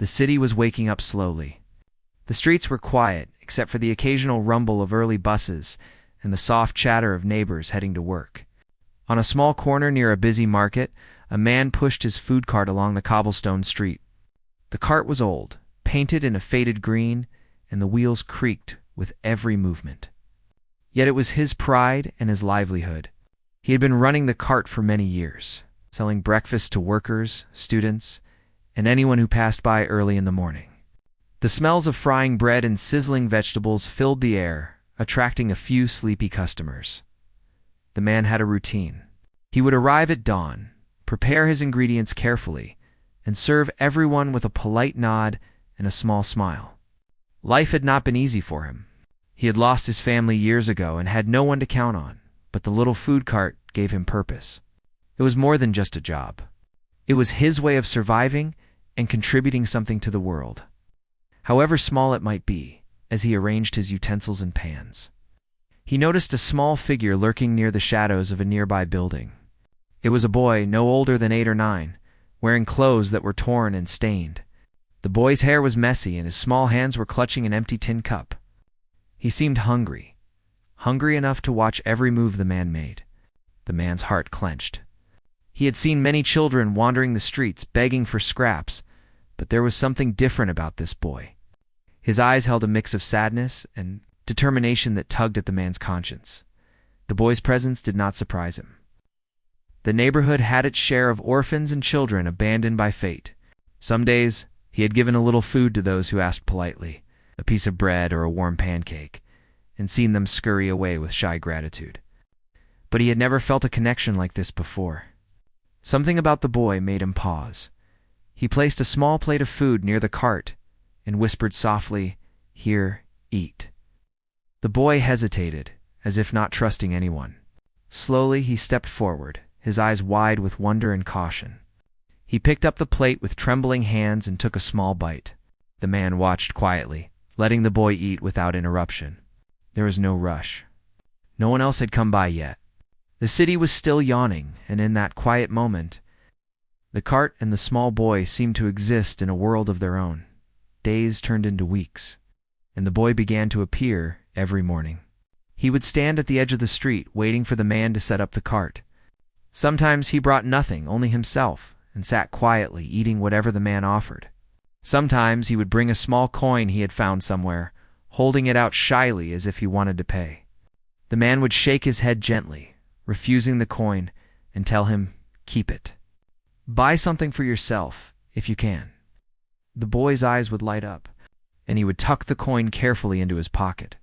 The city was waking up slowly. The streets were quiet, except for the occasional rumble of early buses and the soft chatter of neighbors heading to work. On a small corner near a busy market, a man pushed his food cart along the cobblestone street. The cart was old, painted in a faded green, and the wheels creaked with every movement. Yet it was his pride and his livelihood. He had been running the cart for many years, selling breakfast to workers, students, and anyone who passed by early in the morning. The smells of frying bread and sizzling vegetables filled the air, attracting a few sleepy customers. The man had a routine. He would arrive at dawn, prepare his ingredients carefully, and serve everyone with a polite nod and a small smile. Life had not been easy for him. He had lost his family years ago and had no one to count on, but the little food cart gave him purpose. It was more than just a job. It was his way of surviving and contributing something to the world, however small it might be, as he arranged his utensils and pans. He noticed a small figure lurking near the shadows of a nearby building. It was a boy no older than 8 or 9, wearing clothes that were torn and stained. The boy's hair was messy and his small hands were clutching an empty tin cup. He seemed hungry enough to watch every move the man made. The man's heart clenched. He had seen many children wandering the streets begging for scraps, but there was something different about this boy. His eyes held a mix of sadness and determination that tugged at the man's conscience. The boy's presence did not surprise him. The neighborhood had its share of orphans and children abandoned by fate. Some days, he had given a little food to those who asked politely, a piece of bread or a warm pancake, and seen them scurry away with shy gratitude. But he had never felt a connection like this before. Something about the boy made him pause. He placed a small plate of food near the cart and whispered softly, "Here, eat." The boy hesitated, as if not trusting anyone. Slowly he stepped forward, his eyes wide with wonder and caution. He picked up the plate with trembling hands and took a small bite. The man watched quietly, letting the boy eat without interruption. There was no rush. No one else had come by yet. The city was still yawning, and in that quiet moment, the cart and the small boy seemed to exist in a world of their own. Days turned into weeks, and the boy began to appear every morning. He would stand at the edge of the street, waiting for the man to set up the cart. Sometimes he brought nothing, only himself, and sat quietly, eating whatever the man offered. Sometimes he would bring a small coin he had found somewhere, holding it out shyly as if he wanted to pay. The man would shake his head gently, refusing the coin, and tell him, "Keep it. Buy something for yourself, if you can." The boy's eyes would light up, and he would tuck the coin carefully into his pocket,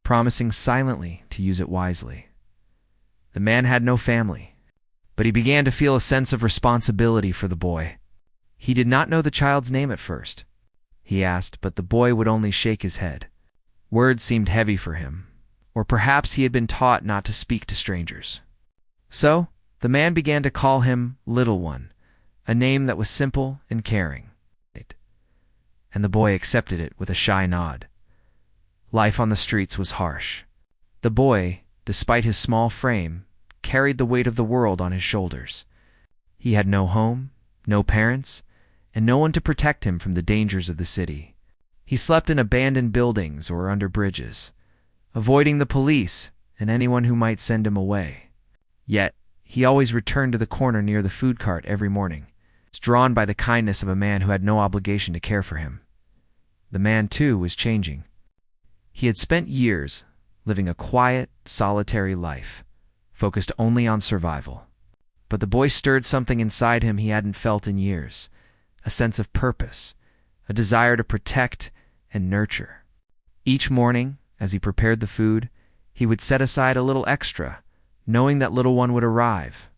promising silently to use it wisely. The man had no family, but he began to feel a sense of responsibility for the boy. He did not know the child's name at first. He asked, but the boy would only shake his head. Words seemed heavy for him, or perhaps he had been taught not to speak to strangers. So, the man began to call him Little One, a name that was simple and caring. And the boy accepted it with a shy nod. Life on the streets was harsh. The boy, despite his small frame, carried the weight of the world on his shoulders. He had no home, no parents, and no one to protect him from the dangers of the city. He slept in abandoned buildings or under bridges, avoiding the police and anyone who might send him away. Yet, he always returned to the corner near the food cart every morning, drawn by the kindness of a man who had no obligation to care for him. The man, too, was changing. He had spent years living a quiet, solitary life, focused only on survival. But the boy stirred something inside him he hadn't felt in years, a sense of purpose, a desire to protect and nurture. Each morning, as he prepared the food, he would set aside a little extra, knowing that Little One would arrive.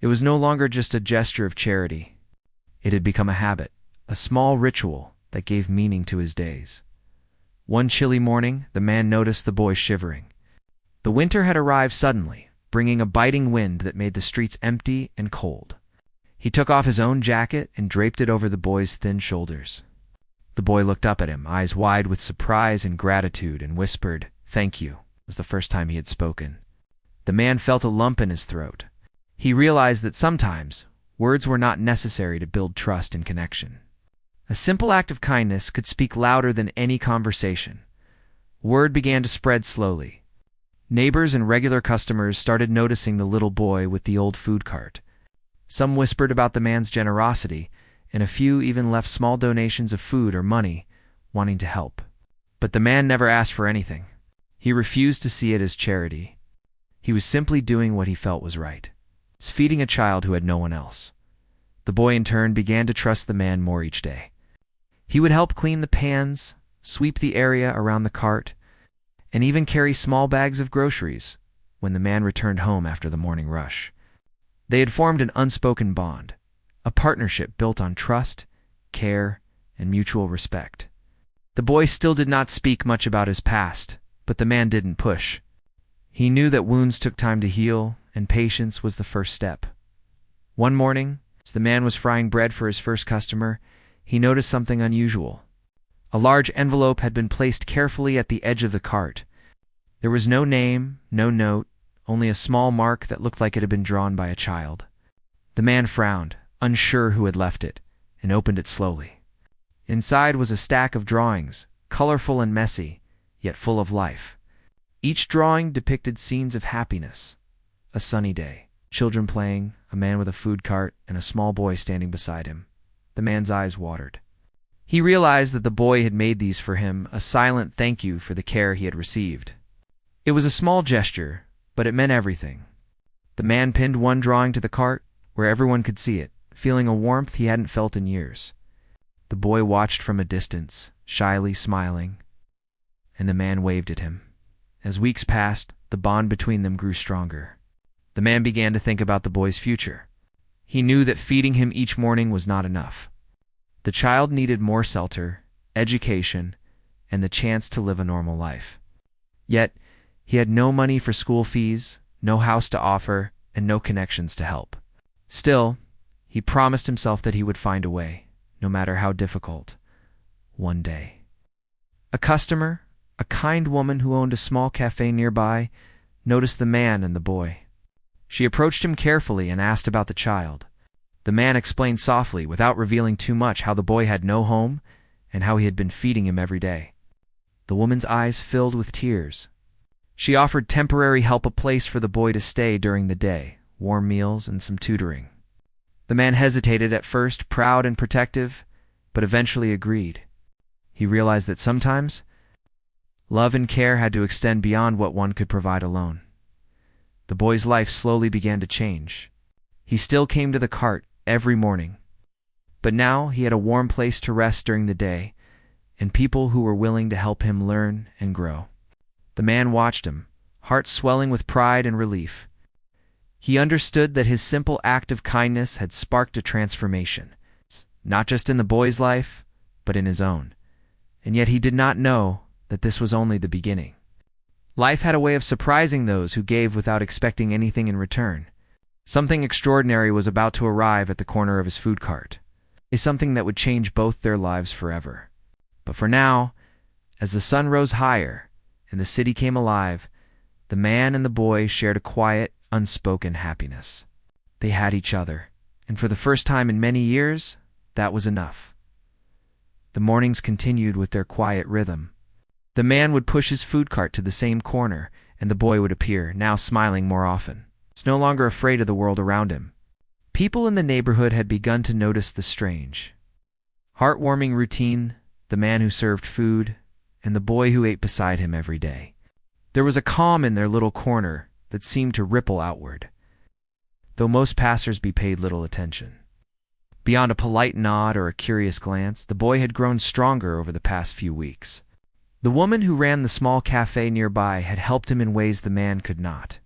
It was no longer just a gesture of charity. It had become a habit, a small ritual that gave meaning to his days. One chilly morning, the man noticed the boy shivering. The winter had arrived suddenly, bringing a biting wind that made the streets empty and cold. He took off his own jacket and draped it over the boy's thin shoulders. The boy looked up at him, eyes wide with surprise and gratitude, and whispered, "Thank you." It was the first time he had spoken. The man felt a lump in his throat. He realized that sometimes words were not necessary to build trust and connection. A simple act of kindness could speak louder than any conversation. Word began to spread slowly. Neighbors and regular customers started noticing the little boy with the old food cart. Some whispered about the man's generosity, and a few even left small donations of food or money, wanting to help. But the man never asked for anything. He refused to see it as charity. He was simply doing what he felt was right. He's feeding a child who had no one else. The boy in turn began to trust the man more each day. He would help clean the pans, sweep the area around the cart, and even carry small bags of groceries when the man returned home after the morning rush. They had formed an unspoken bond, a partnership built on trust, care, and mutual respect. The boy still did not speak much about his past, but the man didn't push. He knew that wounds took time to heal, and patience was the first step. One morning, as the man was frying bread for his first customer, he noticed something unusual. A large envelope had been placed carefully at the edge of the cart. There was no name, no note, only a small mark that looked like it had been drawn by a child. The man frowned, unsure who had left it, and opened it slowly. Inside was a stack of drawings, colorful and messy, yet full of life. Each drawing depicted scenes of happiness. A sunny day, children playing, a man with a food cart, and a small boy standing beside him. The man's eyes watered. He realized that the boy had made these for him, a silent thank you for the care he had received. It was a small gesture, but it meant everything. The man pinned one drawing to the cart, where everyone could see it, feeling a warmth he hadn't felt in years. The boy watched from a distance, shyly smiling, and the man waved at him. As weeks passed, the bond between them grew stronger. The man began to think about the boy's future. He knew that feeding him each morning was not enough. The child needed more shelter, education, and the chance to live a normal life. Yet, he had no money for school fees, no house to offer, and no connections to help. Still, he promised himself that he would find a way, no matter how difficult, one day. A customer, a kind woman who owned a small cafe nearby, noticed the man and the boy. She approached him carefully and asked about the child. The man explained softly, without revealing too much, how the boy had no home and how he had been feeding him every day. The woman's eyes filled with tears. She offered temporary help, a place for the boy to stay during the day, warm meals, and some tutoring. The man hesitated at first, proud and protective, but eventually agreed. He realized that sometimes love and care had to extend beyond what one could provide alone. The boy's life slowly began to change. He still came to the cart every morning, but now he had a warm place to rest during the day, and people who were willing to help him learn and grow. The man watched him, heart swelling with pride and relief. He understood that his simple act of kindness had sparked a transformation, not just in the boy's life, but in his own. And yet he did not know that this was only the beginning. Life had a way of surprising those who gave without expecting anything in return. Something extraordinary was about to arrive at the corner of his food cart, something that would change both their lives forever. But for now, as the sun rose higher and the city came alive, the man and the boy shared a quiet, unspoken happiness. They had each other, and for the first time in many years, that was enough. The mornings continued with their quiet rhythm. The man would push his food cart to the same corner, and the boy would appear, now smiling more often. He was no longer afraid of the world around him. People in the neighborhood had begun to notice the strange, heartwarming routine, the man who served food, and the boy who ate beside him every day. There was a calm in their little corner that seemed to ripple outward, though most passers-by paid little attention. Beyond a polite nod or a curious glance, the boy had grown stronger over the past few weeks. The woman who ran the small cafe nearby had helped him in ways the man could not.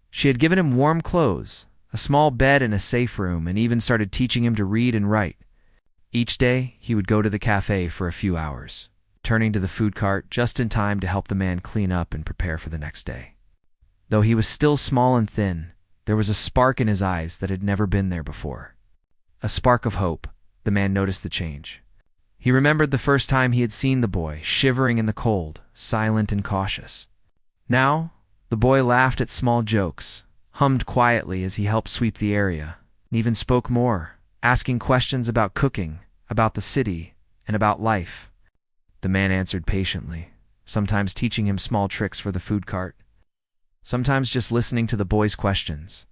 She had given him warm clothes, a small bed and a safe room, and even started teaching him to read and write. Each day, he would go to the cafe for a few hours, turning to the food cart just in time to help the man clean up and prepare for the next day. Though he was still small and thin, there was a spark in his eyes that had never been there before. A spark of hope. The man noticed the change. He remembered the first time he had seen the boy, shivering in the cold, silent and cautious. Now, the boy laughed at small jokes, hummed quietly as he helped sweep the area, and even spoke more, asking questions about cooking, about the city, and about life. The man answered patiently, sometimes teaching him small tricks for the food cart, sometimes just listening to the boy's questions.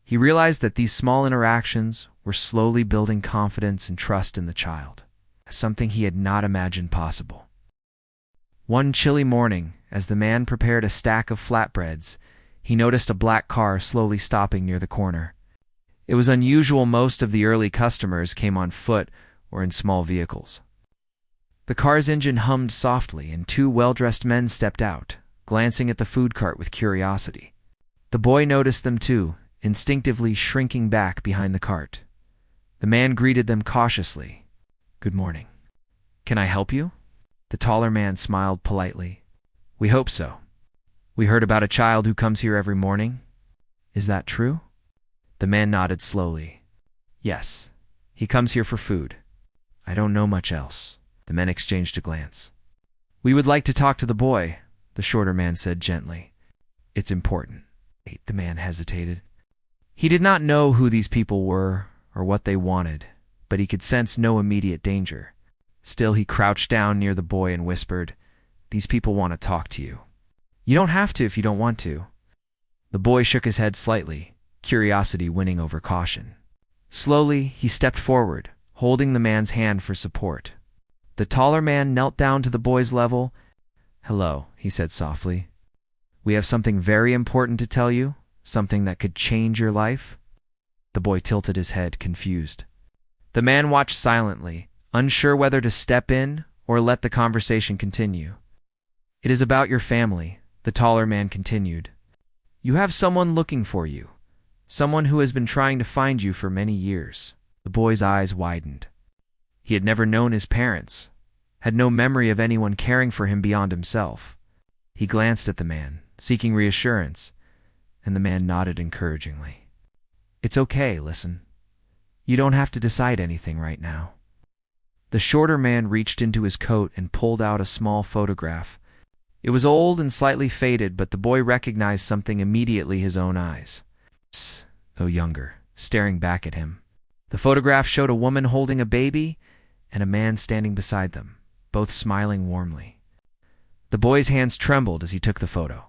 He realized that these small interactions were slowly building confidence and trust in the child, something he had not imagined possible. One chilly morning, as the man prepared a stack of flatbreads, he noticed a black car slowly stopping near the corner. It was unusual. Most of the early customers came on foot or in small vehicles. The car's engine hummed softly, and two well-dressed men stepped out, glancing at the food cart with curiosity. The boy noticed them too, instinctively shrinking back behind the cart. The man greeted them cautiously. "Good morning. Can I help you?" The taller man smiled politely. "We hope so. We heard about a child who comes here every morning. Is that true?" The man nodded slowly. "Yes. He comes here for food. I don't know much else." The men exchanged a glance. "We would like to talk to the boy," the shorter man said gently. "It's important." The man hesitated. He did not know who these people were or what they wanted, but he could sense no immediate danger. Still, he crouched down near the boy and whispered, "These people want to talk to you. You don't have to if you don't want to." The boy shook his head slightly, curiosity winning over caution. Slowly, he stepped forward, holding the man's hand for support. The taller man knelt down to the boy's level. "Hello," he said softly. "We have something very important to tell you, something that could change your life." The boy tilted his head, confused. The man watched silently, unsure whether to step in or let the conversation continue. "It is about your family," the taller man continued. "You have someone looking for you, someone who has been trying to find you for many years." The boy's eyes widened. He had never known his parents, had no memory of anyone caring for him beyond himself. He glanced at the man, seeking reassurance, and the man nodded encouragingly. "It's okay, listen. You don't have to decide anything right now." The shorter man reached into his coat and pulled out a small photograph. It was old and slightly faded, but the boy recognized something immediately: his own eyes, though younger, staring back at him. The photograph showed a woman holding a baby and a man standing beside them, both smiling warmly. The boy's hands trembled as he took the photo.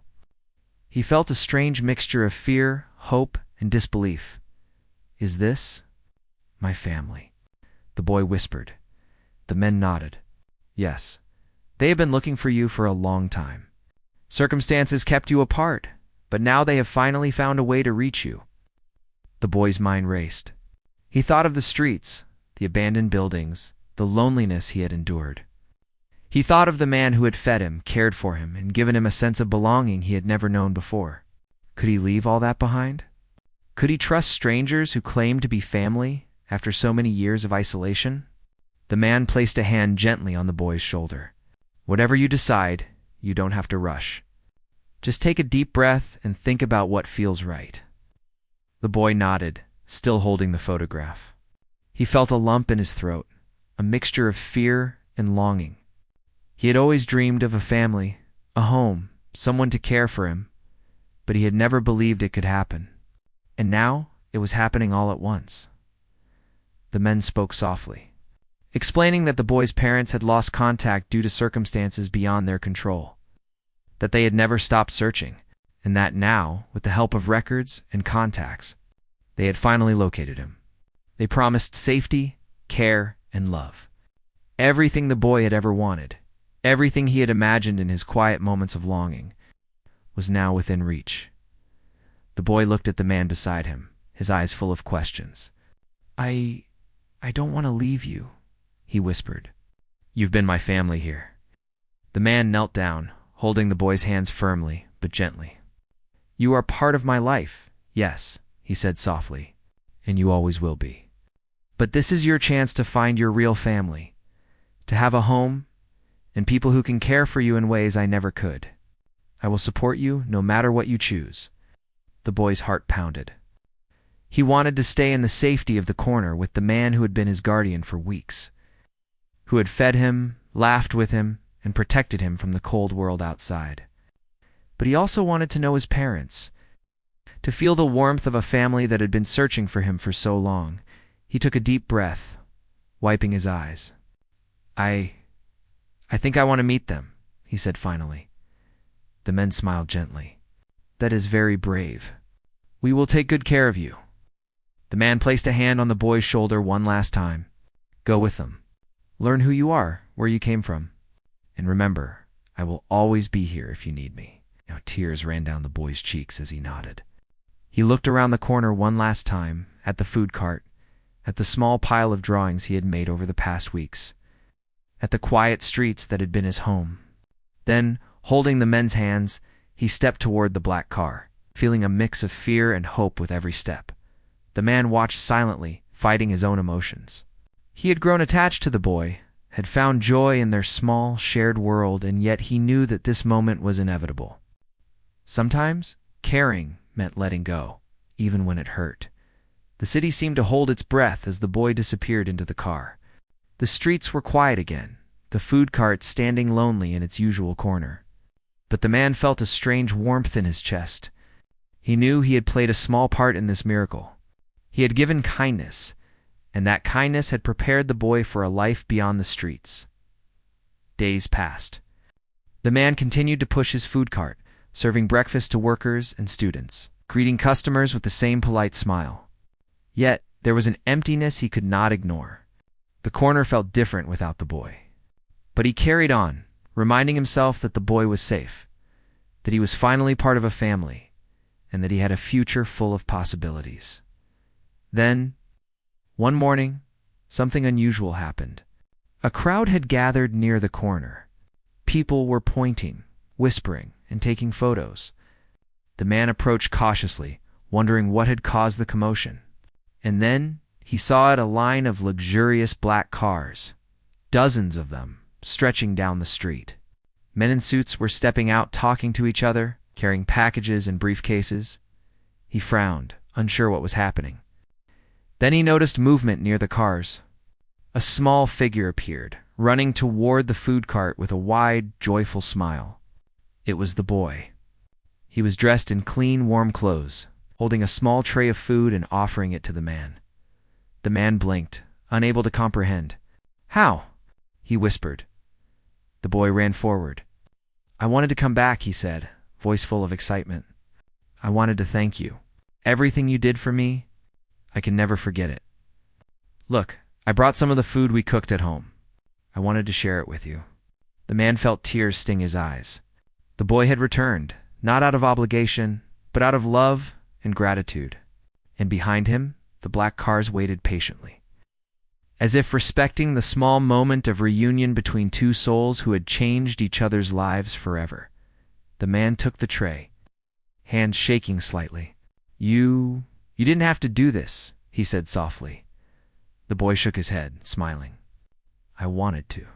He felt a strange mixture of fear, hope, and disbelief. "Is this my family?" the boy whispered. The men nodded. "Yes. They have been looking for you for a long time. Circumstances kept you apart, but now they have finally found a way to reach you." The boy's mind raced. He thought of the streets, the abandoned buildings, the loneliness he had endured. He thought of the man who had fed him, cared for him, and given him a sense of belonging he had never known before. Could he leave all that behind? Could he trust strangers who claimed to be family after so many years of isolation? The man placed a hand gently on the boy's shoulder. "Whatever you decide, you don't have to rush. Just take a deep breath and think about what feels right." The boy nodded, still holding the photograph. He felt a lump in his throat, a mixture of fear and longing. He had always dreamed of a family, a home, someone to care for him, but he had never believed it could happen. And now it was happening all at once. The men spoke softly, explaining that the boy's parents had lost contact due to circumstances beyond their control, that they had never stopped searching, and that now, with the help of records and contacts, they had finally located him. They promised safety, care, and love. Everything the boy had ever wanted, everything he had imagined in his quiet moments of longing, was now within reach. The boy looked at the man beside him, his eyes full of questions. I don't want to leave you," he whispered. "You've been my family here." The man knelt down, holding the boy's hands firmly but gently. "You are part of my life, yes," he said softly, "and you always will be. But this is your chance to find your real family, to have a home, and people who can care for you in ways I never could. I will support you no matter what you choose." The boy's heart pounded. He wanted to stay in the safety of the corner with the man who had been his guardian for weeks, who had fed him, laughed with him, and protected him from the cold world outside. But he also wanted to know his parents, to feel the warmth of a family that had been searching for him for so long. He took a deep breath, wiping his eyes. I think I want to meet them, he said finally. The men smiled gently. That is very brave. We will take good care of you. The man placed a hand on the boy's shoulder one last time. Go with them. Learn who you are, where you came from. And remember, I will always be here if you need me. Now tears ran down the boy's cheeks as he nodded. He looked around the corner one last time, at the food cart, at the small pile of drawings he had made over the past weeks, at the quiet streets that had been his home. Then, holding the men's hands, he stepped toward the black car, feeling a mix of fear and hope with every step. The man watched silently, fighting his own emotions. He had grown attached to the boy, had found joy in their small, shared world, and yet he knew that this moment was inevitable. Sometimes, caring meant letting go, even when it hurt. The city seemed to hold its breath as the boy disappeared into the car. The streets were quiet again, the food cart standing lonely in its usual corner. But the man felt a strange warmth in his chest. He knew he had played a small part in this miracle. He had given kindness, and that kindness had prepared the boy for a life beyond the streets. Days passed. The man continued to push his food cart, serving breakfast to workers and students, greeting customers with the same polite smile. Yet, there was an emptiness he could not ignore. The corner felt different without the boy. But he carried on, reminding himself that the boy was safe, that he was finally part of a family, and that he had a future full of possibilities. Then, one morning, something unusual happened. A crowd had gathered near the corner. People were pointing, whispering, and taking photos. The man approached cautiously, wondering what had caused the commotion. And then he saw a line of luxurious black cars, dozens of them, stretching down the street. Men in suits were stepping out, talking to each other, carrying packages and briefcases. He frowned, unsure what was happening. Then he noticed movement near the cars. A small figure appeared, running toward the food cart with a wide, joyful smile. It was the boy. He was dressed in clean, warm clothes, holding a small tray of food and offering it to the man. The man blinked, unable to comprehend. "How?" he whispered. The boy ran forward. "I wanted to come back," he said, voice full of excitement. "I wanted to thank you. Everything you did for me, I can never forget it. Look, I brought some of the food we cooked at home. I wanted to share it with you." The man felt tears sting his eyes. The boy had returned, not out of obligation, but out of love and gratitude. And behind him, the black cars waited patiently, as if respecting the small moment of reunion between two souls who had changed each other's lives forever. The man took the tray, hands shaking slightly. You didn't have to do this," he said softly. The boy shook his head, smiling. "I wanted to.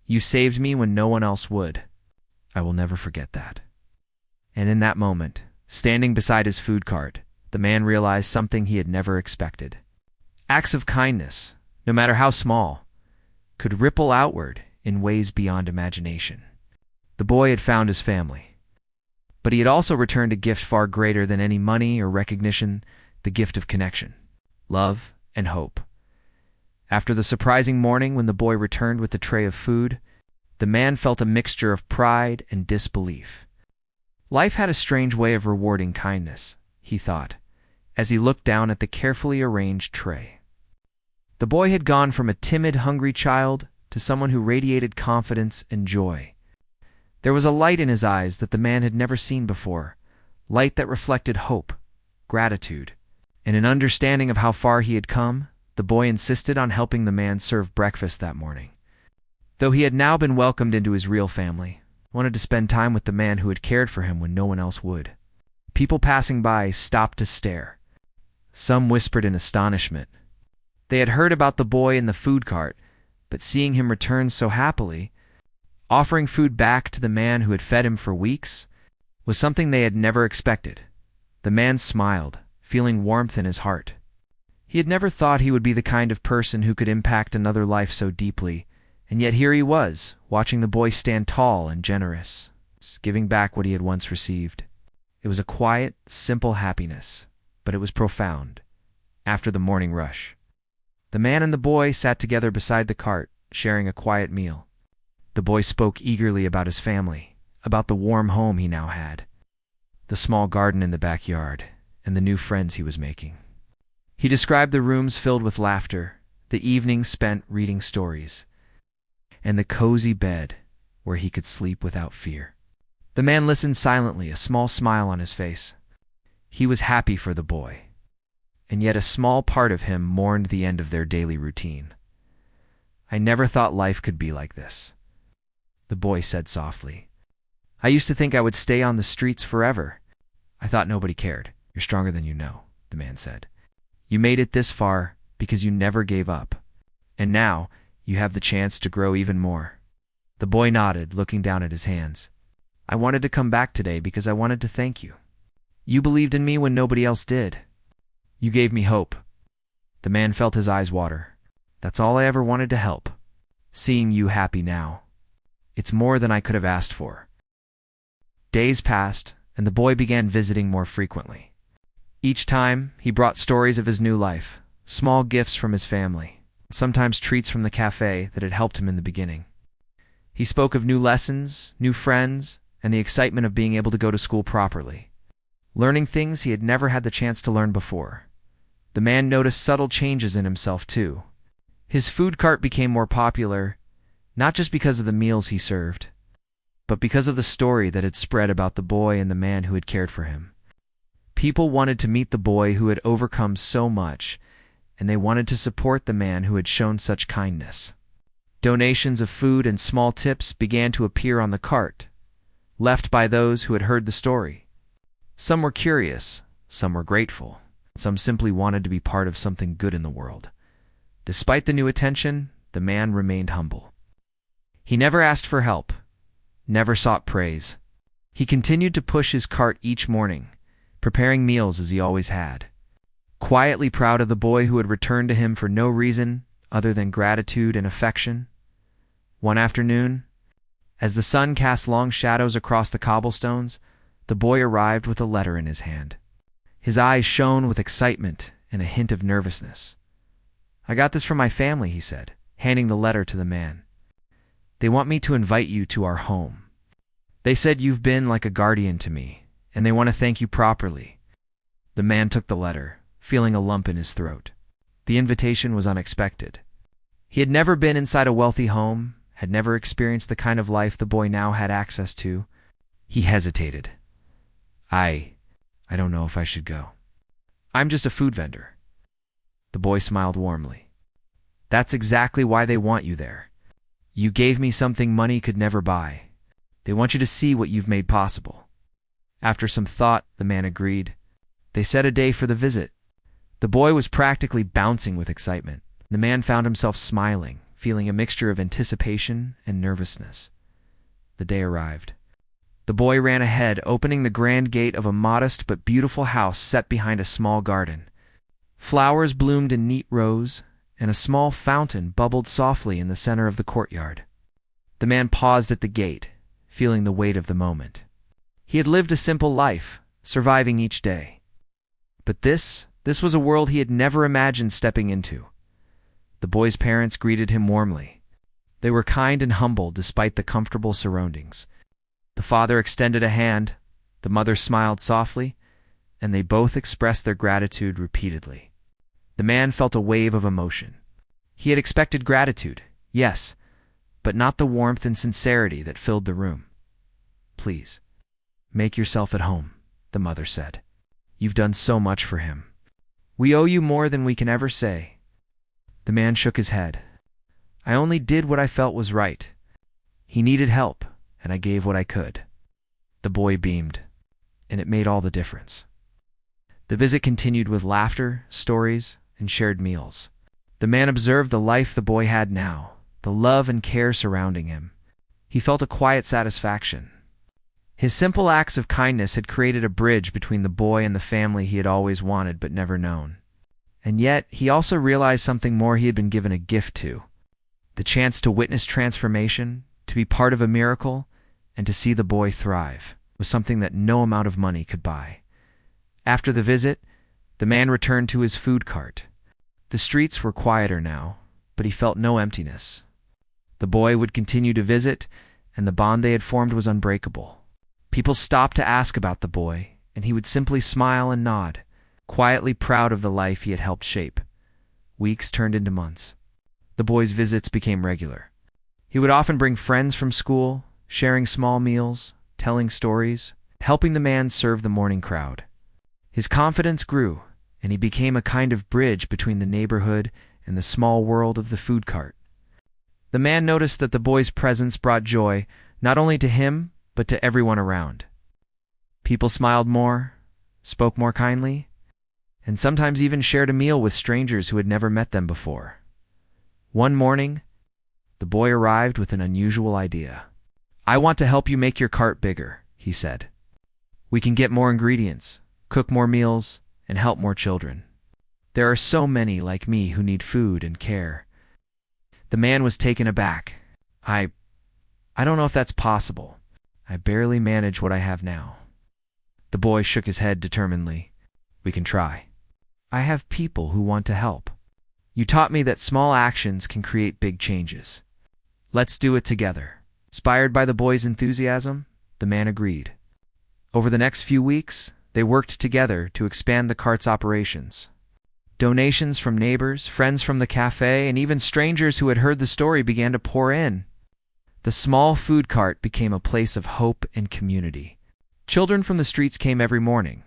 You saved me when no one else would. I will never forget that." And in that moment, standing beside his food cart, the man realized something he had never expected. Acts of kindness, no matter how small, could ripple outward in ways beyond imagination. The boy had found his family, but he had also returned a gift far greater than any money or recognition, the gift of connection, love, and hope. After the surprising morning when the boy returned with the tray of food, the man felt a mixture of pride and disbelief. Life had a strange way of rewarding kindness, he thought, as he looked down at the carefully arranged tray. The boy had gone from a timid, hungry child to someone who radiated confidence and joy. There was a light in his eyes that the man had never seen before, light that reflected hope, gratitude, and an understanding of how far he had come. The boy insisted on helping the man serve breakfast that morning. Though he had now been welcomed into his real family, wanted to spend time with the man who had cared for him when no one else would. People passing by stopped to stare. Some whispered in astonishment. They had heard about the boy in the food cart, but seeing him return so happily, offering food back to the man who had fed him for weeks, was something they had never expected. The man smiled, feeling warmth in his heart. He had never thought he would be the kind of person who could impact another life so deeply, and yet here he was, watching the boy stand tall and generous, giving back what he had once received. It was a quiet, simple happiness, but it was profound. After the morning rush, the man and the boy sat together beside the cart, sharing a quiet meal. The boy spoke eagerly about his family, about the warm home he now had, the small garden in the backyard, and the new friends he was making. He described the rooms filled with laughter, the evenings spent reading stories, and the cozy bed where he could sleep without fear. The man listened silently, a small smile on his face. He was happy for the boy, and yet a small part of him mourned the end of their daily routine. "I never thought life could be like this," the boy said softly. "I used to think I would stay on the streets forever. I thought nobody cared." "You're stronger than you know," the man said. "You made it this far because you never gave up. And now you have the chance to grow even more." The boy nodded, looking down at his hands. "I wanted to come back today because I wanted to thank you. You believed in me when nobody else did. You gave me hope." The man felt his eyes water. "That's all I ever wanted to help. Seeing you happy now. It's more than I could have asked for." Days passed, and the boy began visiting more frequently. Each time, he brought stories of his new life, small gifts from his family, sometimes treats from the cafe that had helped him in the beginning. He spoke of new lessons, new friends, and the excitement of being able to go to school properly, learning things he had never had the chance to learn before. The man noticed subtle changes in himself, too. His food cart became more popular, not just because of the meals he served, but because of the story that had spread about the boy and the man who had cared for him. People wanted to meet the boy who had overcome so much, and they wanted to support the man who had shown such kindness. Donations of food and small tips began to appear on the cart, left by those who had heard the story. Some were curious, some were grateful, some simply wanted to be part of something good in the world. Despite the new attention, the man remained humble. He never asked for help, never sought praise. He continued to push his cart each morning, preparing meals as he always had, quietly proud of the boy who had returned to him for no reason other than gratitude and affection. One afternoon, as the sun cast long shadows across the cobblestones, the boy arrived with a letter in his hand. His eyes shone with excitement and a hint of nervousness. "I got this from my family," he said, handing the letter to the man. "They want me to invite you to our home. They said you've been like a guardian to me, and they want to thank you properly." The man took the letter, feeling a lump in his throat. The invitation was unexpected. He had never been inside a wealthy home, had never experienced the kind of life the boy now had access to. He hesitated. I don't know if I should go. I'm just a food vendor." The boy smiled warmly. "That's exactly why they want you there. You gave me something money could never buy. They want you to see what you've made possible." After some thought, the man agreed. They set a day for the visit. The boy was practically bouncing with excitement. The man found himself smiling, feeling a mixture of anticipation and nervousness. The day arrived. The boy ran ahead, opening the grand gate of a modest but beautiful house set behind a small garden. Flowers bloomed in neat rows, and a small fountain bubbled softly in the center of the courtyard. The man paused at the gate, feeling the weight of the moment. He had lived a simple life, surviving each day. But this was a world he had never imagined stepping into. The boy's parents greeted him warmly. They were kind and humble despite the comfortable surroundings. The father extended a hand, the mother smiled softly, and they both expressed their gratitude repeatedly. The man felt a wave of emotion. He had expected gratitude, yes, but not the warmth and sincerity that filled the room. "Please, make yourself at home," the mother said. "You've done so much for him. We owe you more than we can ever say." The man shook his head. "I only did what I felt was right. He needed help, and I gave what I could." The boy beamed, and it made all the difference. The visit continued with laughter, stories, and shared meals. The man observed the life the boy had now, the love and care surrounding him. He felt a quiet satisfaction. His simple acts of kindness had created a bridge between the boy and the family he had always wanted but never known. And yet, he also realized something more he had been given a gift to. The chance to witness transformation, to be part of a miracle, and to see the boy thrive, was something that no amount of money could buy. After the visit, the man returned to his food cart. The streets were quieter now, but he felt no emptiness. The boy would continue to visit, and the bond they had formed was unbreakable. People stopped to ask about the boy, and he would simply smile and nod, quietly proud of the life he had helped shape. Weeks turned into months. The boy's visits became regular. He would often bring friends from school, sharing small meals, telling stories, helping the man serve the morning crowd. His confidence grew, and he became a kind of bridge between the neighborhood and the small world of the food cart. The man noticed that the boy's presence brought joy not only to him, but to everyone around. People smiled more, spoke more kindly, and sometimes even shared a meal with strangers who had never met them before. One morning, the boy arrived with an unusual idea. "I want to help you make your cart bigger," he said. "We can get more ingredients, cook more meals, and help more children. There are so many like me who need food and care." The man was taken aback. I don't know if that's possible. I barely manage what I have now." The boy shook his head determinedly. "We can try. I have people who want to help. You taught me that small actions can create big changes. Let's do it together." Inspired by the boy's enthusiasm, the man agreed. Over the next few weeks, they worked together to expand the cart's operations. Donations from neighbors, friends from the cafe, and even strangers who had heard the story began to pour in. The small food cart became a place of hope and community. Children from the streets came every morning.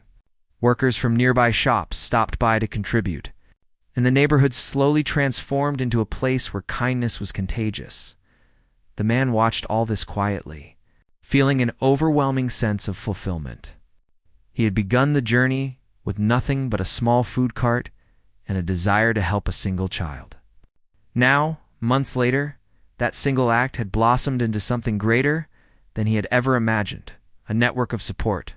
Workers from nearby shops stopped by to contribute, and the neighborhood slowly transformed into a place where kindness was contagious. The man watched all this quietly, feeling an overwhelming sense of fulfillment. He had begun the journey with nothing but a small food cart and a desire to help a single child. Now, months later, that single act had blossomed into something greater than he had ever imagined, a network of support,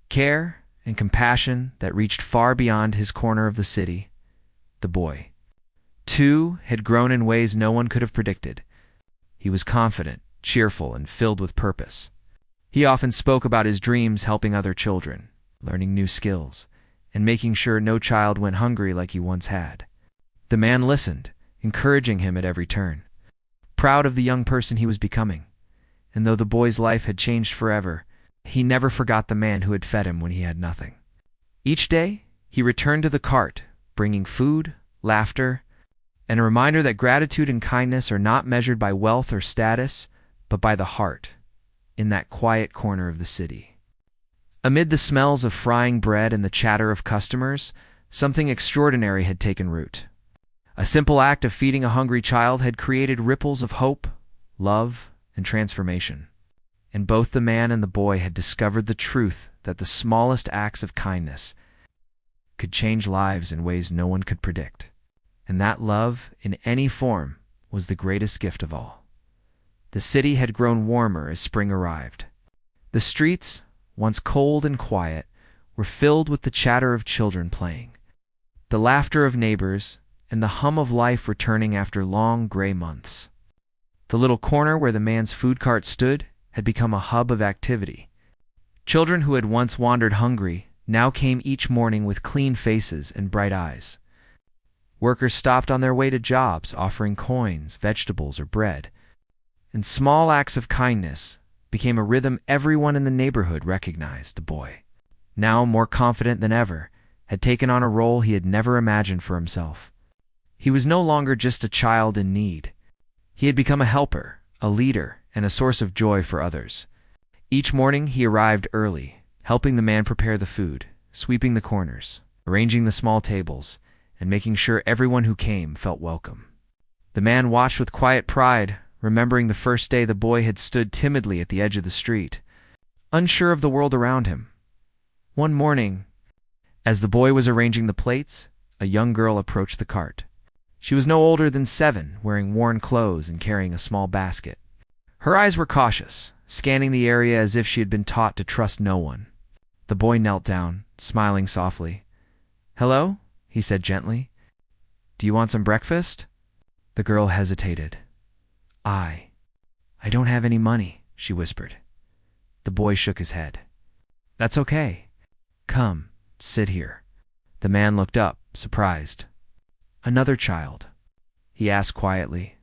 care, and compassion that reached far beyond his corner of the city. The boy, too, had grown in ways no one could have predicted. He was confident, cheerful, and filled with purpose. He often spoke about his dreams helping other children, learning new skills, and making sure no child went hungry like he once had. The man listened, encouraging him at every turn, proud of the young person he was becoming. And though the boy's life had changed forever, he never forgot the man who had fed him when he had nothing. Each day, he returned to the cart, bringing food, laughter, and a reminder that gratitude and kindness are not measured by wealth or status, but by the heart, in that quiet corner of the city. Amid the smells of frying bread and the chatter of customers, something extraordinary had taken root. A simple act of feeding a hungry child had created ripples of hope, love, and transformation. And both the man and the boy had discovered the truth that the smallest acts of kindness could change lives in ways no one could predict. And that love, in any form, was the greatest gift of all. The city had grown warmer as spring arrived. The streets, once cold and quiet, were filled with the chatter of children playing, the laughter of neighbors, and the hum of life returning after long gray months. The little corner where the man's food cart stood had become a hub of activity. Children who had once wandered hungry now came each morning with clean faces and bright eyes. Workers stopped on their way to jobs, offering coins, vegetables, or bread. And small acts of kindness became a rhythm everyone in the neighborhood recognized. The boy, now more confident than ever, had taken on a role he had never imagined for himself. He was no longer just a child in need. He had become a helper, a leader, and a source of joy for others. Each morning he arrived early, helping the man prepare the food, sweeping the corners, arranging the small tables, and making sure everyone who came felt welcome. The man watched with quiet pride, remembering the first day the boy had stood timidly at the edge of the street, unsure of the world around him. One morning, as the boy was arranging the plates, a young girl approached the cart. She was no older than 7, wearing worn clothes and carrying a small basket. Her eyes were cautious, scanning the area as if she had been taught to trust no one. The boy knelt down, smiling softly. "Hello?" he said gently. "Do you want some breakfast?" The girl hesitated. I don't have any money," she whispered. The boy shook his head. "That's okay. Come, sit here." The man looked up, surprised. "Another child?" he asked quietly.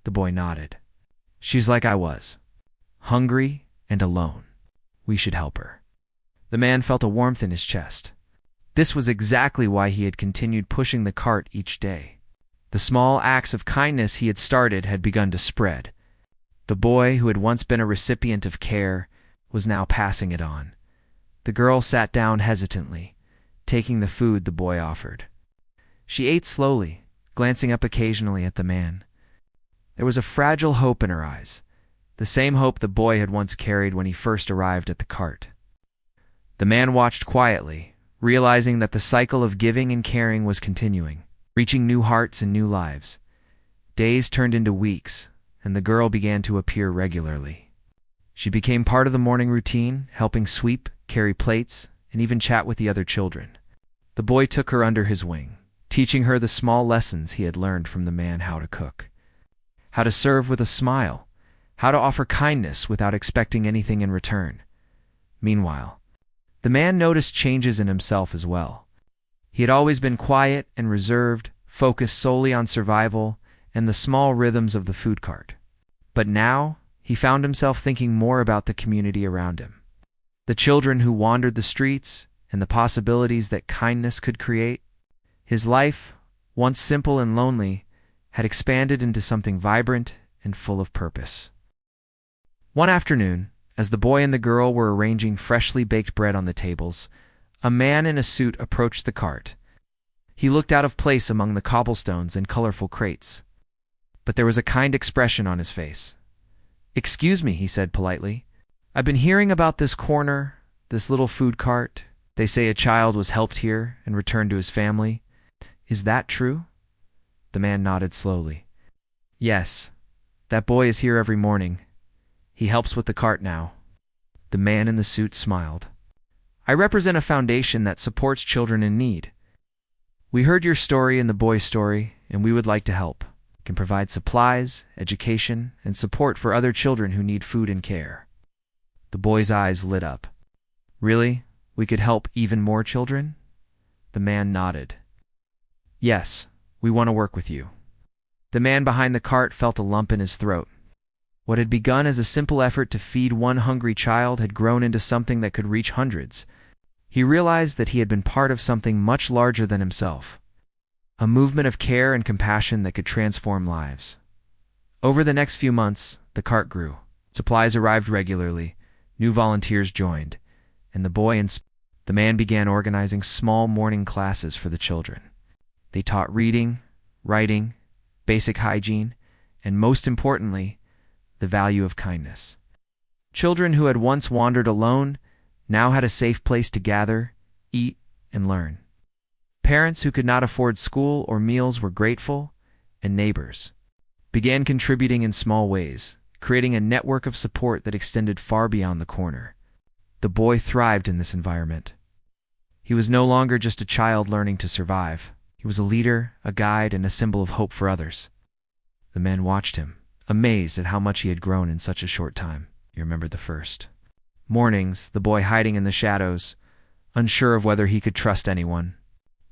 The boy nodded. She's like I was, hungry and alone. We should help her. The man felt a warmth in his chest. This was exactly why he had continued pushing the cart each day. The small acts of kindness he had started had begun to spread. The boy, who had once been a recipient of care, was now passing it on. The girl sat down hesitantly, taking the food the boy offered. She ate slowly, glancing up occasionally at the man. There was a fragile hope in her eyes, the same hope the boy had once carried when he first arrived at the cart. The man watched quietly, realizing that the cycle of giving and caring was continuing, reaching new hearts and new lives. Days turned into weeks, and the girl began to appear regularly. She became part of the morning routine, helping sweep, carry plates, and even chat with the other children. The boy took her under his wing, teaching her the small lessons he had learned from the man: how to cook, how to serve with a smile, how to offer kindness without expecting anything in return. Meanwhile, the man noticed changes in himself as well. He had always been quiet and reserved, focused solely on survival and the small rhythms of the food cart. But now, he found himself thinking more about the community around him. The children who wandered the streets and the possibilities that kindness could create. His life, once simple and lonely, had expanded into something vibrant and full of purpose. One afternoon, as the boy and the girl were arranging freshly baked bread on the tables, a man in a suit approached the cart. He looked out of place among the cobblestones and colorful crates, but there was a kind expression on his face. "Excuse me," he said politely. "I've been hearing about this corner, this little food cart. They say a child was helped here and returned to his family. Is that true?" The man nodded slowly. "Yes, that boy is here every morning. He helps with the cart now." The man in the suit smiled. "I represent a foundation that supports children in need. We heard your story and the boy's story, and we would like to help. We can provide supplies, education, and support for other children who need food and care." The boy's eyes lit up. "Really? We could help even more children?" The man nodded. "Yes, we want to work with you." The man behind the cart felt a lump in his throat. What had begun as a simple effort to feed one hungry child had grown into something that could reach hundreds. He realized that he had been part of something much larger than himself, a movement of care and compassion that could transform lives. Over the next few months, the cart grew. Supplies arrived regularly, new volunteers joined, and the man began organizing small morning classes for the children. They taught reading, writing, basic hygiene, and most importantly, the value of kindness. Children who had once wandered alone now had a safe place to gather, eat, and learn. Parents who could not afford school or meals were grateful, and neighbors began contributing in small ways, creating a network of support that extended far beyond the corner. The boy thrived in this environment. He was no longer just a child learning to survive. He was a leader, a guide, and a symbol of hope for others. The men watched him, amazed at how much he had grown in such a short time. He remembered the first mornings, the boy hiding in the shadows, unsure of whether he could trust anyone.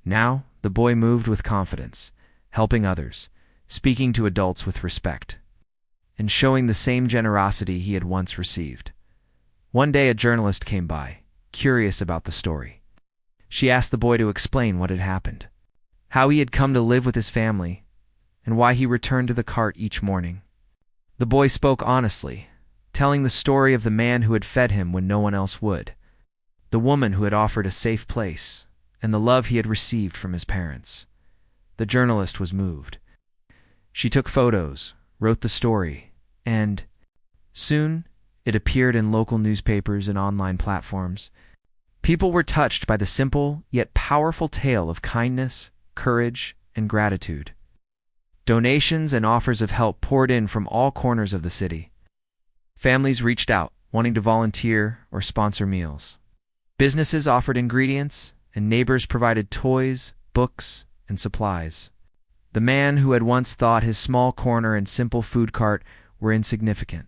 Now, the boy moved with confidence, helping others, speaking to adults with respect, and showing the same generosity he had once received. One day a journalist came by, curious about the story. She asked the boy to explain what had happened, how he had come to live with his family, and why he returned to the cart each morning. The boy spoke honestly, telling the story of the man who had fed him when no one else would, the woman who had offered a safe place, and the love he had received from his parents. The journalist was moved. She took photos, wrote the story, and soon it appeared in local newspapers and online platforms. People were touched by the simple yet powerful tale of kindness, courage, and gratitude. Donations and offers of help poured in from all corners of the city. Families reached out, wanting to volunteer or sponsor meals. Businesses offered ingredients, and neighbors provided toys, books, and supplies. The man who had once thought his small corner and simple food cart were insignificant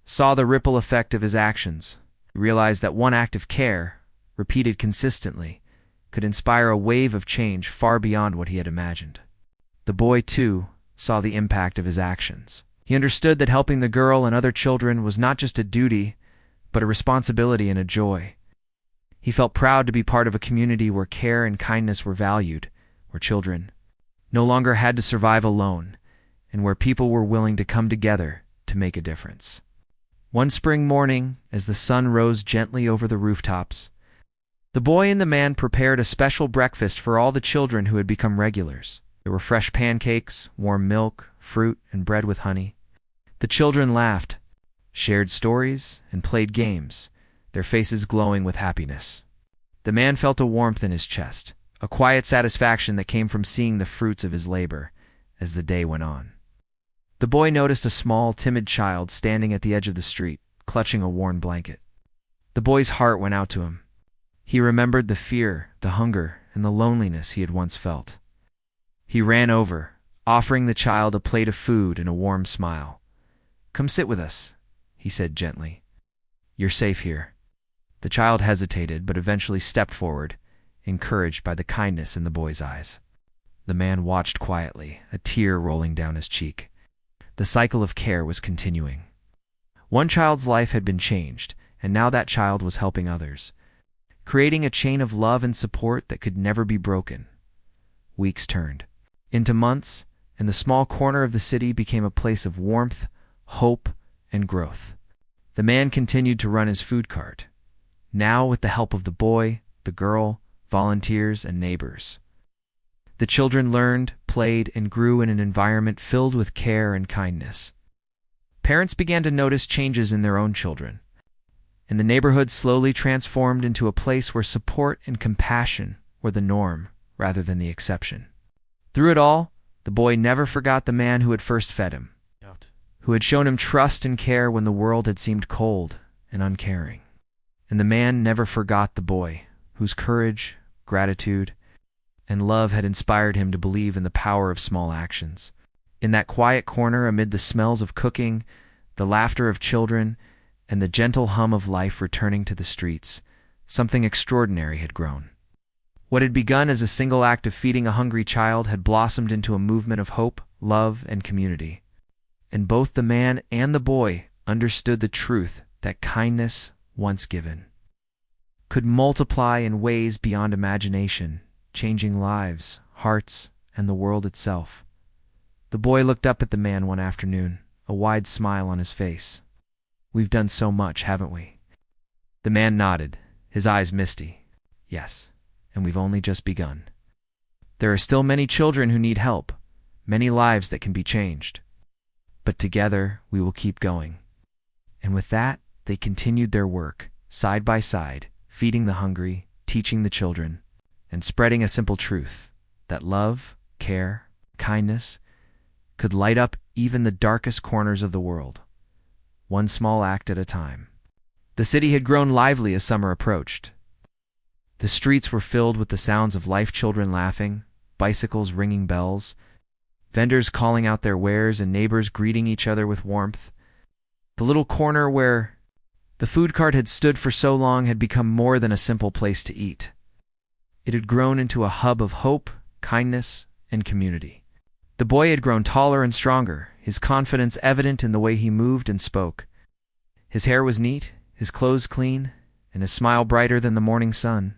saw the ripple effect of his actions. He realized that one act of care, repeated consistently, could inspire a wave of change far beyond what he had imagined. The boy, too, saw the impact of his actions. He understood that helping the girl and other children was not just a duty, but a responsibility and a joy. He felt proud to be part of a community where care and kindness were valued, where children no longer had to survive alone, and where people were willing to come together to make a difference. One spring morning, as the sun rose gently over the rooftops, the boy and the man prepared a special breakfast for all the children who had become regulars. There were fresh pancakes, warm milk, fruit, and bread with honey. The children laughed, shared stories, and played games, their faces glowing with happiness. The man felt a warmth in his chest, a quiet satisfaction that came from seeing the fruits of his labor as the day went on. The boy noticed a small, timid child standing at the edge of the street, clutching a worn blanket. The boy's heart went out to him. He remembered the fear, the hunger, and the loneliness he had once felt. He ran over, offering the child a plate of food and a warm smile. "Come sit with us," he said gently. "You're safe here." The child hesitated, but eventually stepped forward, encouraged by the kindness in the boy's eyes. The man watched quietly, a tear rolling down his cheek. The cycle of care was continuing. One child's life had been changed, and now that child was helping others, creating a chain of love and support that could never be broken. Weeks turned into months, and the small corner of the city became a place of warmth, hope, and growth. The man continued to run his food cart, now with the help of the boy, the girl, volunteers, and neighbors. The children learned, played, and grew in an environment filled with care and kindness. Parents began to notice changes in their own children, and the neighborhood slowly transformed into a place where support and compassion were the norm rather than the exception. Through it all, the boy never forgot the man who had first fed him, who had shown him trust and care when the world had seemed cold and uncaring. And the man never forgot the boy, whose courage, gratitude, and love had inspired him to believe in the power of small actions. In that quiet corner, amid the smells of cooking, the laughter of children, and the gentle hum of life returning to the streets, something extraordinary had grown. What had begun as a single act of feeding a hungry child had blossomed into a movement of hope, love, and community. And both the man and the boy understood the truth that kindness, once given, could multiply in ways beyond imagination, changing lives, hearts, and the world itself. The boy looked up at the man one afternoon, a wide smile on his face. "We've done so much, haven't we?" The man nodded, his eyes misty. "Yes, and we've only just begun. There are still many children who need help, many lives that can be changed. But together, we will keep going." And with that, they continued their work, side by side, feeding the hungry, teaching the children, and spreading a simple truth, that love, care, kindness could light up even the darkest corners of the world, one small act at a time. The city had grown lively as summer approached. The streets were filled with the sounds of life, children laughing, bicycles ringing bells, vendors calling out their wares, and neighbors greeting each other with warmth. The little corner where the food cart had stood for so long had become more than a simple place to eat. It had grown into a hub of hope, kindness, and community. The boy had grown taller and stronger, his confidence evident in the way he moved and spoke. His hair was neat, his clothes clean, and his smile brighter than the morning sun.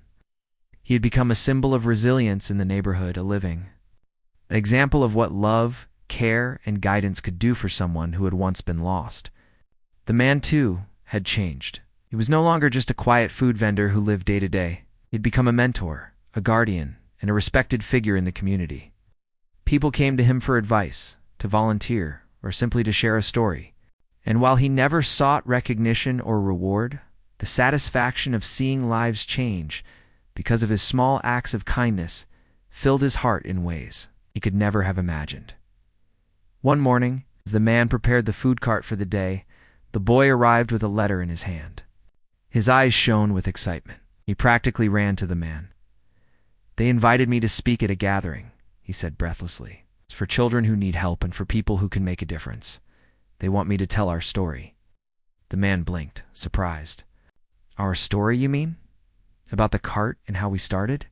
He had become a symbol of resilience in the neighborhood, an example of what love, care, and guidance could do for someone who had once been lost. The man, too, had changed. He was no longer just a quiet food vendor who lived day to day. He had become a mentor, a guardian, and a respected figure in the community. People came to him for advice, to volunteer, or simply to share a story. And while he never sought recognition or reward, the satisfaction of seeing lives change because of his small acts of kindness filled his heart in ways he could never have imagined. One morning, as the man prepared the food cart for the day, the boy arrived with a letter in his hand. His eyes shone with excitement. He practically ran to the man. "They invited me to speak at a gathering," he said breathlessly. "It's for children who need help and for people who can make a difference. They want me to tell our story." The man blinked, surprised. "Our story, you mean? About the cart and how we started?"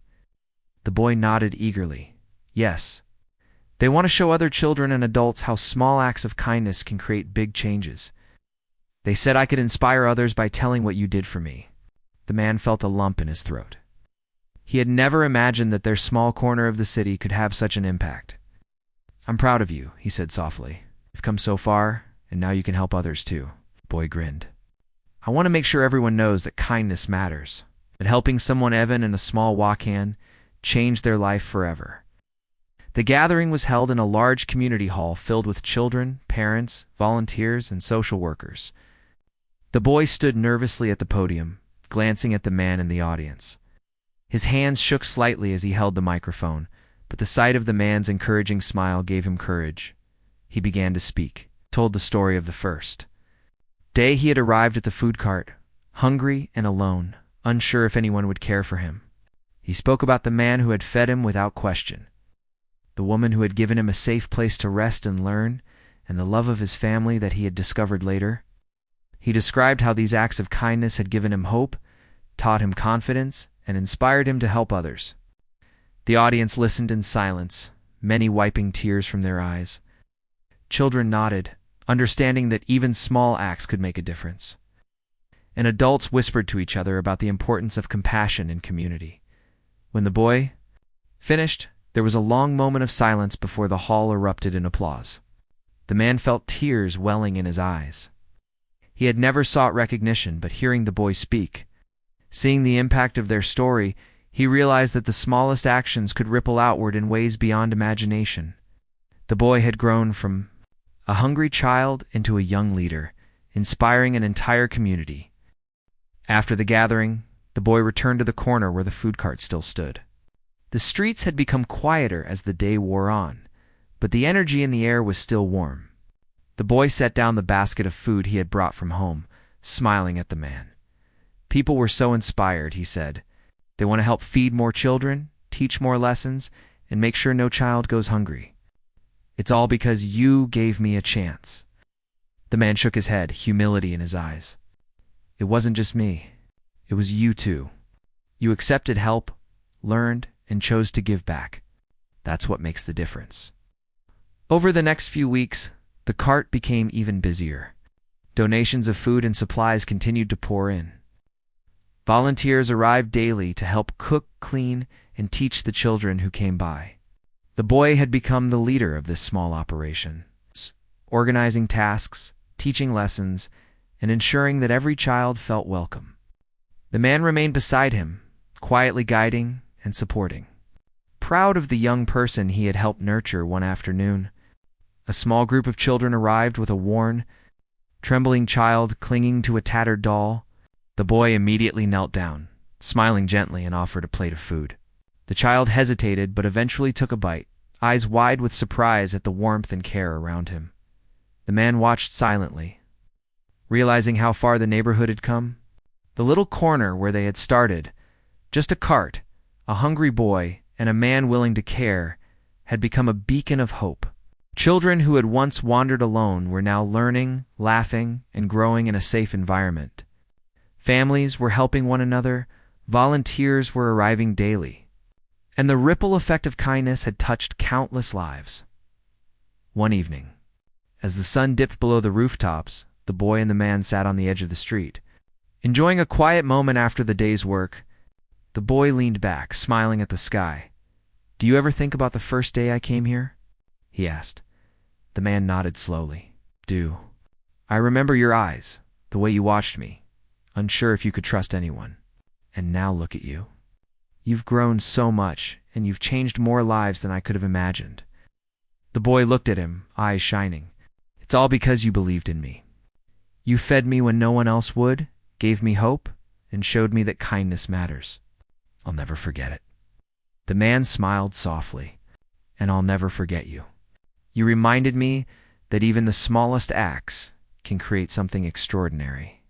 The boy nodded eagerly. "Yes. They want to show other children and adults how small acts of kindness can create big changes. They said I could inspire others by telling what you did for me. The man felt a lump in his throat. He had never imagined that their small corner of the city could have such an impact. I'm proud of you, he said softly. You've come so far, and now you can help others too. The boy grinned. I want to make sure everyone knows that kindness matters, that helping someone even in a small walk can change their life forever. The gathering was held in a large community hall filled with children, parents, volunteers, and social workers. The boy stood nervously at the podium, glancing at the man in the audience. His hands shook slightly as he held the microphone, but the sight of the man's encouraging smile gave him courage. He began to speak, told the story of the first day he had arrived at the food cart, hungry and alone, unsure if anyone would care for him. He spoke about the man who had fed him without question, the woman who had given him a safe place to rest and learn, and the love of his family that he had discovered later. He described how these acts of kindness had given him hope, taught him confidence, and inspired him to help others. The audience listened in silence, many wiping tears from their eyes. Children nodded, understanding that even small acts could make a difference. And adults whispered to each other about the importance of compassion in community. When the boy finished, there was a long moment of silence before the hall erupted in applause. The man felt tears welling in his eyes. He had never sought recognition, but hearing the boy speak, seeing the impact of their story, he realized that the smallest actions could ripple outward in ways beyond imagination. The boy had grown from a hungry child into a young leader, inspiring an entire community. After the gathering, the boy returned to the corner where the food cart still stood. The streets had become quieter as the day wore on, but the energy in the air was still warm. The boy set down the basket of food he had brought from home, smiling at the man. People were so inspired, he said. They want to help feed more children, teach more lessons, and make sure no child goes hungry. It's all because you gave me a chance. The man shook his head, humility in his eyes. It wasn't just me. It was you too. You accepted help, learned, and chose to give back. That's what makes the difference. Over the next few weeks, the cart became even busier. Donations of food and supplies continued to pour in. Volunteers arrived daily to help cook, clean, and teach the children who came by. The boy had become the leader of this small operation, organizing tasks, teaching lessons, and ensuring that every child felt welcome. The man remained beside him, quietly guiding and supporting. Proud of the young person he had helped nurture one afternoon, a small group of children arrived with a worn, trembling child clinging to a tattered doll. The boy immediately knelt down, smiling gently, and offered a plate of food. The child hesitated but eventually took a bite, eyes wide with surprise at the warmth and care around him. The man watched silently, realizing how far the neighborhood had come. The little corner where they had started, just a cart, a hungry boy, and a man willing to care, had become a beacon of hope. Children who had once wandered alone were now learning, laughing, and growing in a safe environment. Families were helping one another, volunteers were arriving daily, and the ripple effect of kindness had touched countless lives. One evening, as the sun dipped below the rooftops, the boy and the man sat on the edge of the street. Enjoying a quiet moment after the day's work, the boy leaned back, smiling at the sky. "Do you ever think about the first day I came here?" he asked. The man nodded slowly. "Do. I remember your eyes, the way you watched me, unsure if you could trust anyone. And now look at you. You've grown so much, and you've changed more lives than I could have imagined." The boy looked at him, eyes shining. "It's all because you believed in me. You fed me when no one else would, gave me hope, and showed me that kindness matters. I'll never forget it." The man smiled softly. "And I'll never forget you. You reminded me that even the smallest acts can create something extraordinary."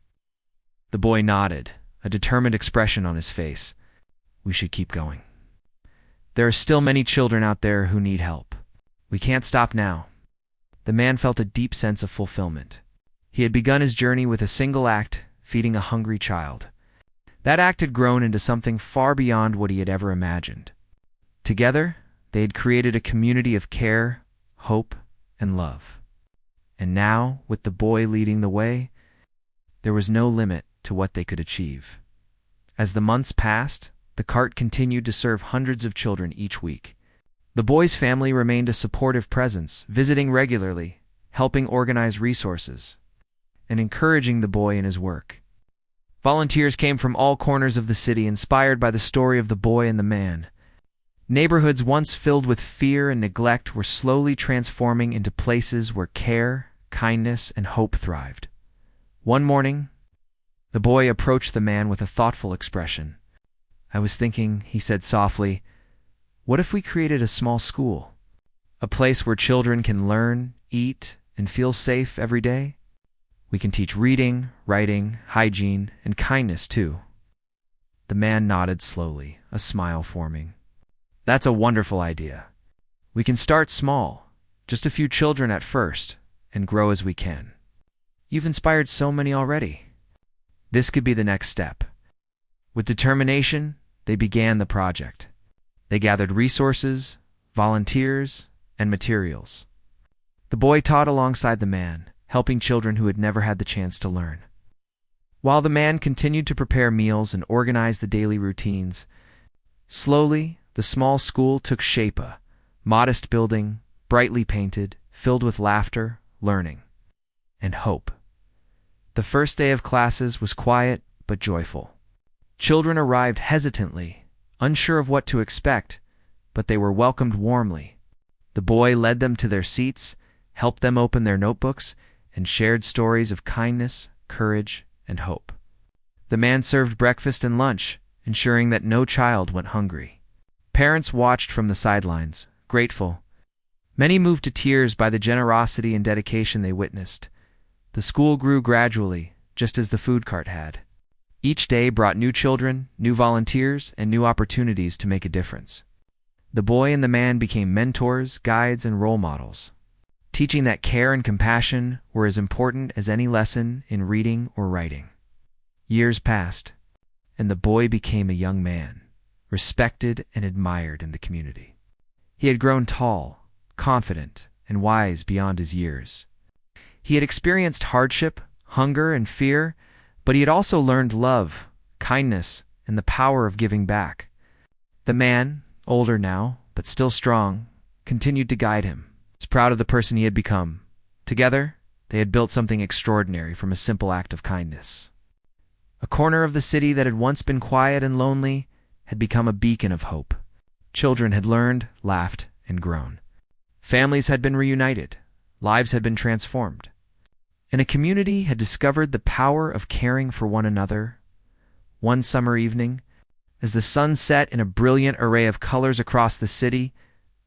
The boy nodded, a determined expression on his face. "We should keep going. There are still many children out there who need help. We can't stop now." The man felt a deep sense of fulfillment. He had begun his journey with a single act, feeding a hungry child. That act had grown into something far beyond what he had ever imagined. Together, They had created a community of care, hope, and love. And now, with the boy leading the way, there was no limit to what they could achieve. As the months passed, the cart continued to serve hundreds of children each week. The boy's family remained a supportive presence, visiting regularly, helping organize resources, and encouraging the boy in his work. Volunteers came from all corners of the city, inspired by the story of the boy and the man. Neighborhoods once filled with fear and neglect were slowly transforming into places where care, kindness, and hope thrived. One morning, the boy approached the man with a thoughtful expression. "I was thinking," he said softly, "what if we created a small school? A place where children can learn, eat, and feel safe every day? We can teach reading, writing, hygiene, and kindness too." The man nodded slowly, a smile forming. "That's a wonderful idea. We can start small, just a few children at first, and grow as we can. You've inspired so many already. This could be the next step." With determination, they began the project. They gathered resources, volunteers, and materials. The boy taught alongside the man, helping children who had never had the chance to learn. While the man continued to prepare meals and organize the daily routines, slowly, the small school took shape, a modest building, brightly painted, filled with laughter, learning, and hope. The first day of classes was quiet but joyful. Children arrived hesitantly, unsure of what to expect, but they were welcomed warmly. The boy led them to their seats, helped them open their notebooks, and shared stories of kindness, courage, and hope. The man served breakfast and lunch, ensuring that no child went hungry. Parents watched from the sidelines, grateful. Many moved to tears by the generosity and dedication they witnessed. The school grew gradually, just as the food cart had. Each day brought new children, new volunteers, and new opportunities to make a difference. The boy and the man became mentors, guides, and role models, teaching that care and compassion were as important as any lesson in reading or writing. Years passed, and the boy became a young man, respected and admired in the community. He had grown tall, confident, and wise beyond his years. He had experienced hardship, hunger, and fear, but he had also learned love, kindness, and the power of giving back. The man, older now, but still strong, continued to guide him. He was proud of the person he had become. Together, they had built something extraordinary from a simple act of kindness. A corner of the city that had once been quiet and lonely had become a beacon of hope. Children had learned, laughed, and grown. Families had been reunited. Lives had been transformed. And a community had discovered the power of caring for one another. One summer evening, as the sun set in a brilliant array of colors across the city,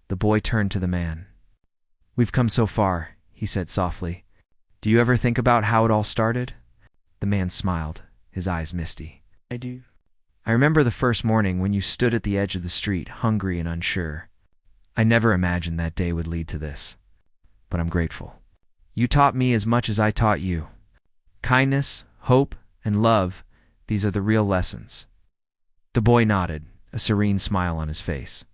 the boy turned to the man. "We've come so far," he said softly. "Do you ever think about how it all started?" The man smiled, his eyes misty. "I do. I remember the first morning when you stood at the edge of the street, hungry and unsure. I never imagined that day would lead to this, but I'm grateful. You taught me as much as I taught you. Kindness, hope, and love, these are the real lessons." The boy nodded, a serene smile on his face.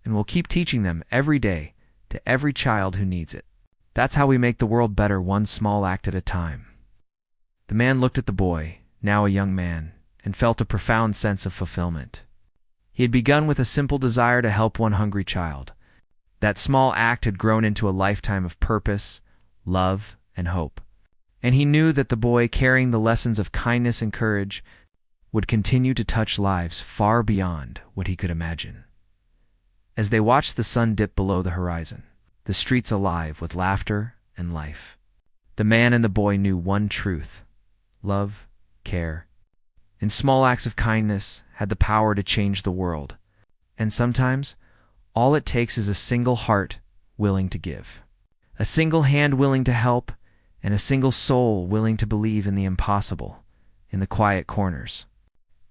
"And we'll keep teaching them every day to every child who needs it. That's how we make the world better, one small act at a time." The man looked at the boy, now a young man, and felt a profound sense of fulfillment. He had begun with a simple desire to help one hungry child. That small act had grown into a lifetime of purpose, love, and hope. And he knew that the boy, carrying the lessons of kindness and courage, would continue to touch lives far beyond what he could imagine. As they watched the sun dip below the horizon, the streets alive with laughter and life, the man and the boy knew one truth: love, care, and small acts of kindness had the power to change the world. And sometimes, all it takes is a single heart willing to give, a single hand willing to help, and a single soul willing to believe in the impossible, in the quiet corners,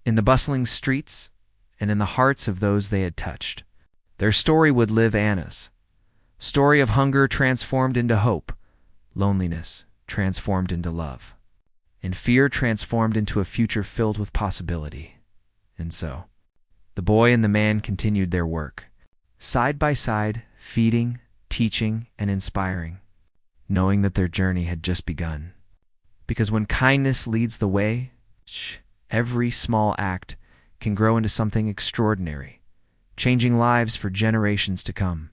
in the bustling streets, and in the hearts of those they had touched. Their story would live Anna's story of hunger transformed into hope, loneliness transformed into love, and fear transformed into a future filled with possibility. And so, the boy and the man continued their work. side by side, feeding, teaching, and inspiring, knowing that their journey had just begun. Because when kindness leads the way, every small act can grow into something extraordinary, changing lives for generations to come.